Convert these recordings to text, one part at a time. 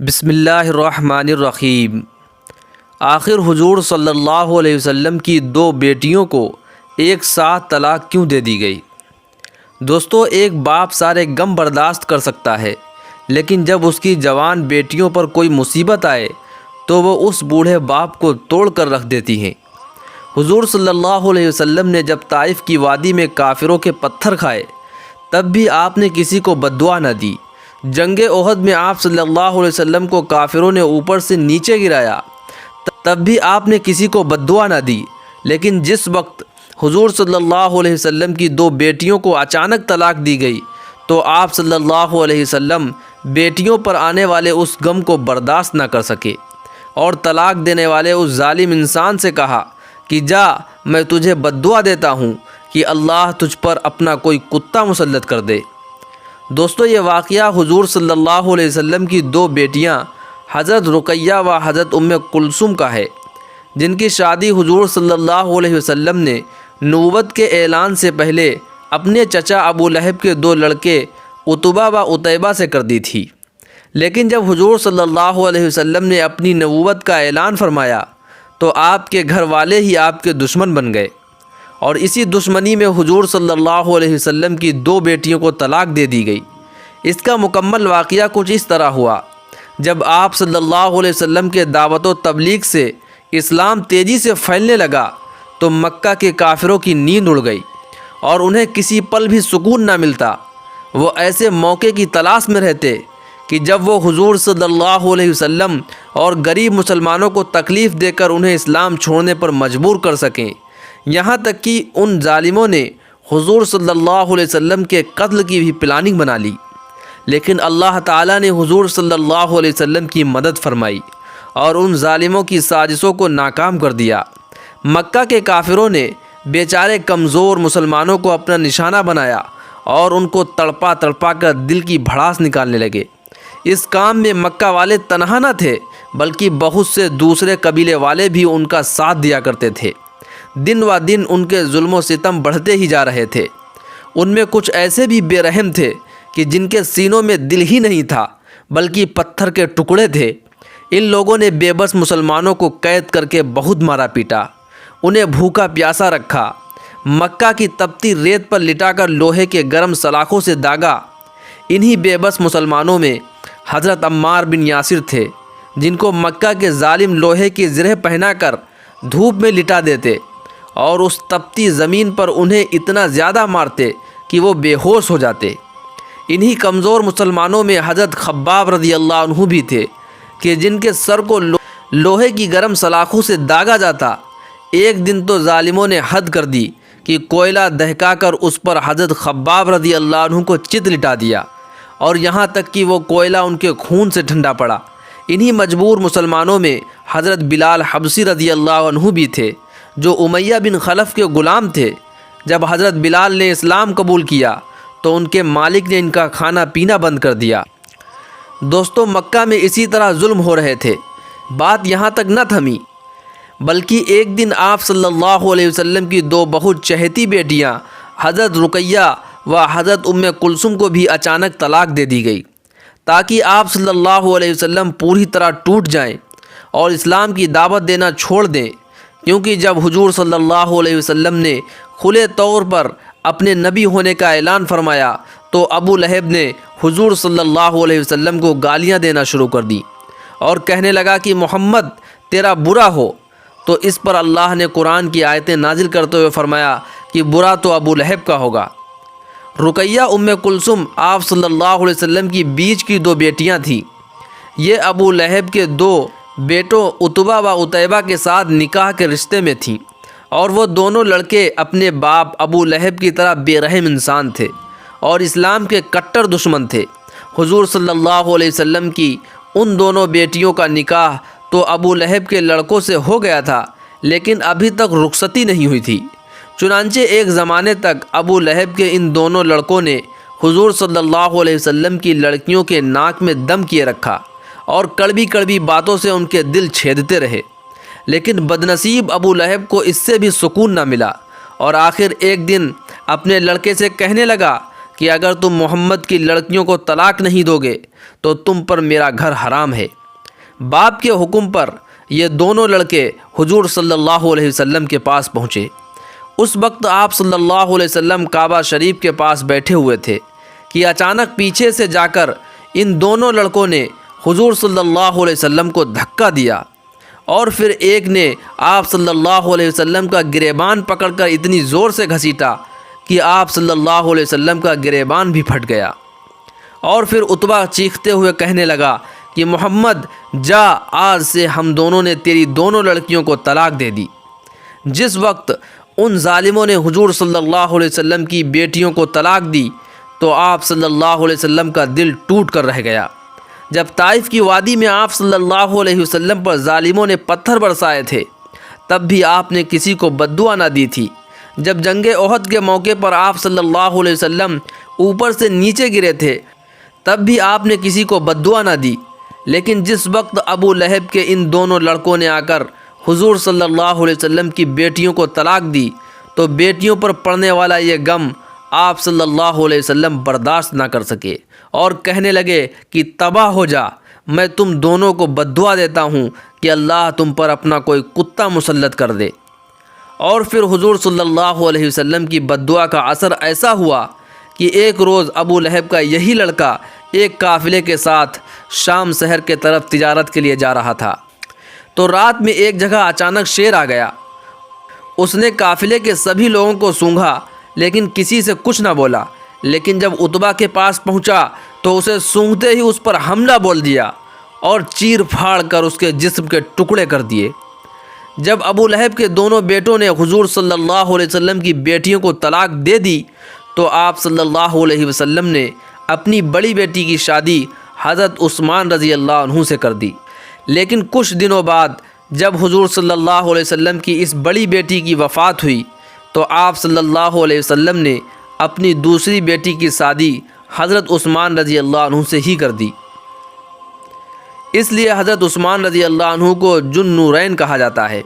بسم اللہ الرحمن الرحیم۔ آخر حضور صلی اللہ علیہ وسلم کی دو بیٹیوں کو ایک ساتھ طلاق کیوں دے دی گئی؟ دوستو، ایک باپ سارے غم برداشت کر سکتا ہے، لیکن جب اس کی جوان بیٹیوں پر کوئی مصیبت آئے تو وہ اس بوڑھے باپ کو توڑ کر رکھ دیتی ہیں۔ حضور صلی اللہ علیہ وسلم نے جب طائف کی وادی میں کافروں کے پتھر کھائے تب بھی آپ نے کسی کو بد دعا نہ دی۔ جنگ احد میں آپ صلی اللہ علیہ وسلم کو کافروں نے اوپر سے نیچے گرایا تب بھی آپ نے کسی کو بد دعا نہ دی، لیکن جس وقت حضور صلی اللہ علیہ وسلم کی دو بیٹیوں کو اچانک طلاق دی گئی تو آپ صلی اللہ علیہ وسلم بیٹیوں پر آنے والے اس غم کو برداشت نہ کر سکے اور طلاق دینے والے اس ظالم انسان سے کہا کہ جا، میں تجھے بد دعا دیتا ہوں کہ اللہ تجھ پر اپنا کوئی کتا مسلط کر دے۔ دوستو، یہ واقعہ حضور صلی اللہ علیہ وسلم کی دو بیٹیاں حضرت رقیہ و حضرت ام کلثوم کا ہے، جن کی شادی حضور صلی اللہ علیہ وسلم نے نبوت کے اعلان سے پہلے اپنے چچا ابو لہب کے دو لڑکے عتبہ و عتیبہ سے کر دی تھی۔ لیکن جب حضور صلی اللہ علیہ وسلم نے اپنی نبوت کا اعلان فرمایا تو آپ کے گھر والے ہی آپ کے دشمن بن گئے، اور اسی دشمنی میں حضور صلی اللہ علیہ وسلم کی دو بیٹیوں کو طلاق دے دی گئی۔ اس کا مکمل واقعہ کچھ اس طرح ہوا۔ جب آپ صلی اللہ علیہ وسلم کے دعوت و تبلیغ سے اسلام تیزی سے پھیلنے لگا تو مکہ کے کافروں کی نیند اڑ گئی اور انہیں کسی پل بھی سکون نہ ملتا۔ وہ ایسے موقع کی تلاش میں رہتے کہ جب وہ حضور صلی اللہ علیہ وسلم اور غریب مسلمانوں کو تکلیف دے کر انہیں اسلام چھوڑنے پر مجبور کر سکیں۔ یہاں تک کہ ان ظالموں نے حضور صلی اللہ علیہ وسلم کے قتل کی بھی پلاننگ بنا لی، لیکن اللہ تعالیٰ نے حضور صلی اللہ علیہ وسلم کی مدد فرمائی اور ان ظالموں کی سازشوں کو ناکام کر دیا۔ مکہ کے کافروں نے بیچارے کمزور مسلمانوں کو اپنا نشانہ بنایا اور ان کو تڑپا تڑپا کر دل کی بھڑاس نکالنے لگے۔ اس کام میں مکہ والے تنہا نہ تھے، بلکہ بہت سے دوسرے قبیلے والے بھی ان کا ساتھ دیا کرتے تھے۔ دن و دن ان کے ظلم و ستم بڑھتے ہی جا رہے تھے۔ ان میں کچھ ایسے بھی بے رحم تھے کہ جن کے سینوں میں دل ہی نہیں تھا بلکہ پتھر کے ٹکڑے تھے۔ ان لوگوں نے بے بس مسلمانوں کو قید کر کے بہت مارا پیٹا، انہیں بھوکا پیاسا رکھا، مکہ کی تپتی ریت پر لٹا کر لوہے کے گرم سلاخوں سے داغا۔ انہی بے بس مسلمانوں میں حضرت عمار بن یاسر تھے، جن کو مکہ کے ظالم لوہے کی زرہ پہنا کر دھوپ میں لٹا دیتے اور اس تپتی زمین پر انہیں اتنا زیادہ مارتے کہ وہ بے ہوش ہو جاتے۔ انہی کمزور مسلمانوں میں حضرت خباب رضی اللہ عنہ بھی تھے کہ جن کے سر کو لوہے کی گرم سلاخوں سے داغا جاتا۔ ایک دن تو ظالموں نے حد کر دی کہ کوئلہ دہکا کر اس پر حضرت خباب رضی اللہ عنہ کو چت لٹا دیا، اور یہاں تک کہ وہ کوئلہ ان کے خون سے ٹھنڈا پڑا۔ انہی مجبور مسلمانوں میں حضرت بلال حبشی رضی اللہ عنہ بھی تھے، جو امیہ بن خلف کے غلام تھے۔ جب حضرت بلال نے اسلام قبول کیا تو ان کے مالک نے ان کا کھانا پینا بند کر دیا۔ دوستو، مکہ میں اسی طرح ظلم ہو رہے تھے۔ بات یہاں تک نہ تھمی، بلکہ ایک دن آپ صلی اللہ علیہ وسلم کی دو بہت چہیتی بیٹیاں حضرت رقیہ و حضرت ام کلثوم کو بھی اچانک طلاق دے دی گئی، تاکہ آپ صلی اللہ علیہ وسلم پوری طرح ٹوٹ جائیں اور اسلام کی دعوت دینا چھوڑ دیں۔ کیونکہ جب حضور صلی اللہ علیہ وسلم نے کھلے طور پر اپنے نبی ہونے کا اعلان فرمایا تو ابو لہب نے حضور صلی اللہ علیہ وسلم کو گالیاں دینا شروع کر دی اور کہنے لگا کہ محمد تیرا برا ہو۔ تو اس پر اللہ نے قرآن کی آیتیں نازل کرتے ہوئے فرمایا کہ برا تو ابو لہب کا ہوگا۔ رقیہ ام کلثوم آپ صلی اللہ علیہ وسلم کی بیچ کی دو بیٹیاں تھیں۔ یہ ابو لہب کے دو بیٹوں عتبہ و عتیبہ کے ساتھ نکاح کے رشتے میں تھیں، اور وہ دونوں لڑکے اپنے باپ ابو لہب کی طرح بے رحم انسان تھے اور اسلام کے کٹر دشمن تھے۔ حضور صلی اللہ علیہ وسلم کی ان دونوں بیٹیوں کا نکاح تو ابو لہب کے لڑکوں سے ہو گیا تھا، لیکن ابھی تک رخصتی نہیں ہوئی تھی۔ چنانچہ ایک زمانے تک ابو لہب کے ان دونوں لڑکوں نے حضور صلی اللہ علیہ وسلم کی لڑکیوں کے ناک میں دم کیے رکھا اور کڑوی کڑوی باتوں سے ان کے دل چھیدتے رہے، لیکن بدنصیب ابو لہب کو اس سے بھی سکون نہ ملا، اور آخر ایک دن اپنے لڑکے سے کہنے لگا کہ اگر تم محمد کی لڑکیوں کو طلاق نہیں دو گے تو تم پر میرا گھر حرام ہے۔ باپ کے حکم پر یہ دونوں لڑکے حضور صلی اللہ علیہ وسلم کے پاس پہنچے۔ اس وقت آپ صلی اللہ علیہ وسلم کعبہ شریف کے پاس بیٹھے ہوئے تھے کہ اچانک پیچھے سے جا کر ان دونوں لڑکوں نے حضور صلی اللہ علیہ وسلم کو دھکا دیا، اور پھر ایک نے آپ صلی اللہ علیہ وسلم کا گریبان پکڑ کر اتنی زور سے گھسیٹا کہ آپ صلی اللہ علیہ وسلم کا گریبان بھی پھٹ گیا۔ اور پھر عتبہ چیختے ہوئے کہنے لگا کہ محمد جا، آج سے ہم دونوں نے تیری دونوں لڑکیوں کو طلاق دے دی۔ جس وقت ان ظالموں نے حضور صلی اللہ علیہ وسلم کی بیٹیوں کو طلاق دی تو آپ صلی اللہ علیہ وسلم کا دل ٹوٹ کر رہ گیا۔ جب طائف کی وادی میں آپ صلی اللہ علیہ وسلم پر ظالموں نے پتھر برسائے تھے تب بھی آپ نے کسی کو بد دعا نہ دی تھی۔ جب جنگ احد کے موقع پر آپ صلی اللہ علیہ وسلم اوپر سے نیچے گرے تھے تب بھی آپ نے کسی کو بد دعا نہ دی۔ لیکن جس وقت ابو لہب کے ان دونوں لڑکوں نے آ کر حضور صلی اللہ علیہ وسلم کی بیٹیوں کو طلاق دی تو بیٹیوں پر پڑنے والا یہ غم آپ صلی اللہ علیہ وسلم برداشت نہ کر سکے اور کہنے لگے کہ تباہ ہو جا، میں تم دونوں کو بد دعا دیتا ہوں کہ اللہ تم پر اپنا کوئی کتا مسلط کر دے۔ اور پھر حضور صلی اللہ علیہ وسلم کی بد دعا کا اثر ایسا ہوا کہ ایک روز ابو لہب کا یہی لڑکا ایک قافلے کے ساتھ شام شہر کے طرف تجارت کے لیے جا رہا تھا تو رات میں ایک جگہ اچانک شیر آ گیا۔ اس نے قافلے کے سبھی لوگوں کو سونگھا لیکن کسی سے کچھ نہ بولا، لیکن جب عتبہ کے پاس پہنچا تو اسے سونگھتے ہی اس پر حملہ بول دیا اور چیر پھاڑ کر اس کے جسم کے ٹکڑے کر دیے۔ جب ابو لہب کے دونوں بیٹوں نے حضور صلی اللہ علیہ وسلم کی بیٹیوں کو طلاق دے دی تو آپ صلی اللہ علیہ وسلم نے اپنی بڑی بیٹی کی شادی حضرت عثمان رضی اللہ عنہ سے کر دی۔ لیکن کچھ دنوں بعد جب حضور صلی اللہ علیہ وسلم کی اس بڑی بیٹی کی وفات ہوئی تو آپ صلی اللہ علیہ وسلم نے اپنی دوسری بیٹی کی شادی حضرت عثمان رضی اللہ عنہ سے ہی کر دی۔ اس لیے حضرت عثمان رضی اللہ عنہ کو ذو النورین کہا جاتا ہے،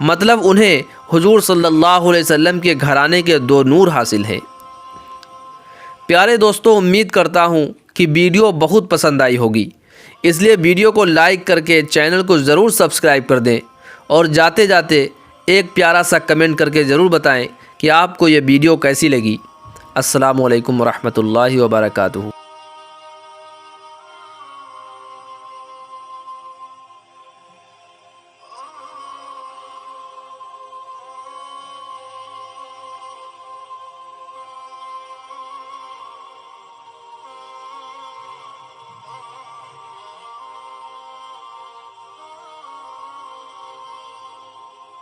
مطلب انہیں حضور صلی اللہ علیہ وسلم کے گھرانے کے دو نور حاصل ہیں۔ پیارے دوستو، امید کرتا ہوں کہ ویڈیو بہت پسند آئی ہوگی، اس لیے ویڈیو کو لائک کر کے چینل کو ضرور سبسکرائب کر دیں اور جاتے جاتے ایک پیارا سا کمنٹ کر کے ضرور بتائیں کہ آپ کو یہ ویڈیو کیسی لگی۔ السلام علیکم ورحمۃ اللہ وبرکاتہ۔